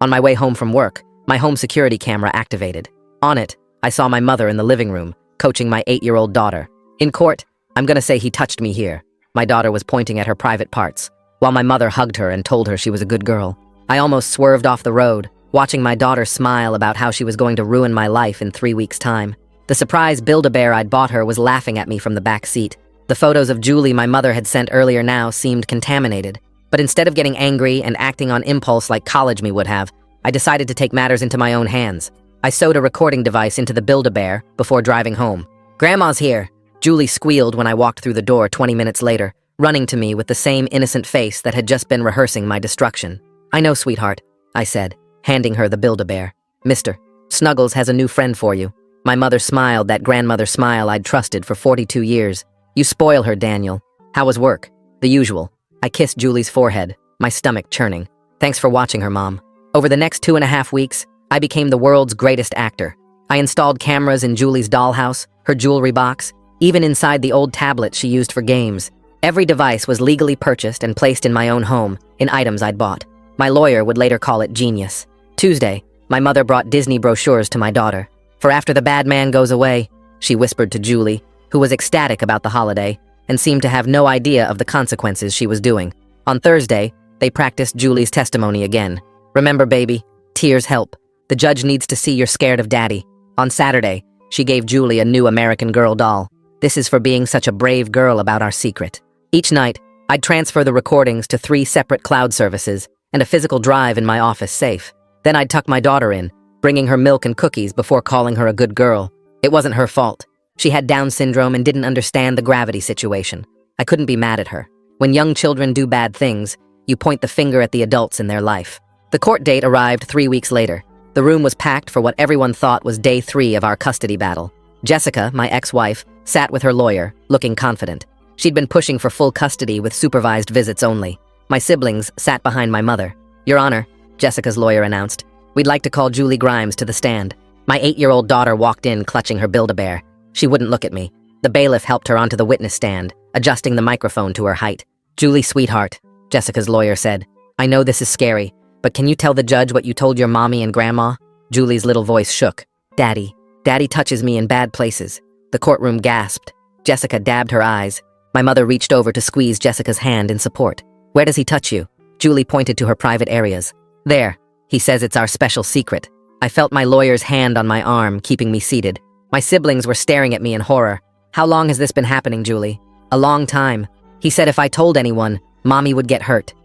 On my way home from work, my home security camera activated. On it, I saw my mother in the living room, coaching my 8-year-old daughter. In court, I'm gonna say he touched me here. My daughter was pointing at her private parts, while my mother hugged her and told her she was a good girl. I almost swerved off the road, watching my daughter smile about how she was going to ruin my life in 3 weeks' time. The surprise Build-A-Bear I'd bought her was laughing at me from the back seat. The photos of Julie my mother had sent earlier now seemed contaminated. But instead of getting angry and acting on impulse like college me would have, I decided to take matters into my own hands. I sewed a recording device into the Build-A-Bear before driving home. "Grandma's here," Julie squealed when I walked through the door 20 minutes later, running to me with the same innocent face that had just been rehearsing my destruction. "I know, sweetheart," I said, handing her the Build-A-Bear. "Mr. Snuggles has a new friend for you." My mother smiled that grandmother smile I'd trusted for 42 years. "You spoil her, Daniel. How was work?" "The usual." I kissed Julie's forehead, my stomach churning. "Thanks for watching her, Mom." Over the next 2.5 weeks, I became the world's greatest actor. I installed cameras in Julie's dollhouse, her jewelry box, even inside the old tablet she used for games. Every device was legally purchased and placed in my own home, in items I'd bought. My lawyer would later call it genius. Tuesday, my mother brought Disney brochures to my daughter. "For after the bad man goes away," she whispered to Julie, who was ecstatic about the holiday and seemed to have no idea of the consequences she was doing. On Thursday, they practiced Julie's testimony again. "Remember, baby, tears help. The judge needs to see you're scared of Daddy." On Saturday, she gave Julie a new American Girl doll. "This is for being such a brave girl about our secret." Each night, I'd transfer the recordings to 3 separate cloud services and a physical drive in my office safe. Then I'd tuck my daughter in, bringing her milk and cookies before calling her a good girl. It wasn't her fault. She had Down syndrome and didn't understand the gravity situation. I couldn't be mad at her. When young children do bad things, you point the finger at the adults in their life. The court date arrived 3 weeks later. The room was packed for what everyone thought was day 3 of our custody battle. Jessica, my ex-wife, sat with her lawyer, looking confident. She'd been pushing for full custody with supervised visits only. My siblings sat behind my mother. "Your Honor," Jessica's lawyer announced, "we'd like to call Julie Grimes to the stand." My 8-year-old daughter walked in clutching her Build-A-Bear. She wouldn't look at me. The bailiff helped her onto the witness stand, adjusting the microphone to her height. "Julie, sweetheart," Jessica's lawyer said, "I know this is scary, but can you tell the judge what you told your mommy and grandma?" Julie's little voice shook. Daddy touches me in bad places." The courtroom gasped. Jessica dabbed her eyes. My mother reached over to squeeze Jessica's hand in support. "Where does he touch you?" Julie pointed to her private areas. "There. He says it's our special secret." I felt my lawyer's hand on my arm, keeping me seated. My siblings were staring at me in horror. "How long has this been happening, Julie?" "A long time. He said if I told anyone, Mommy would get hurt."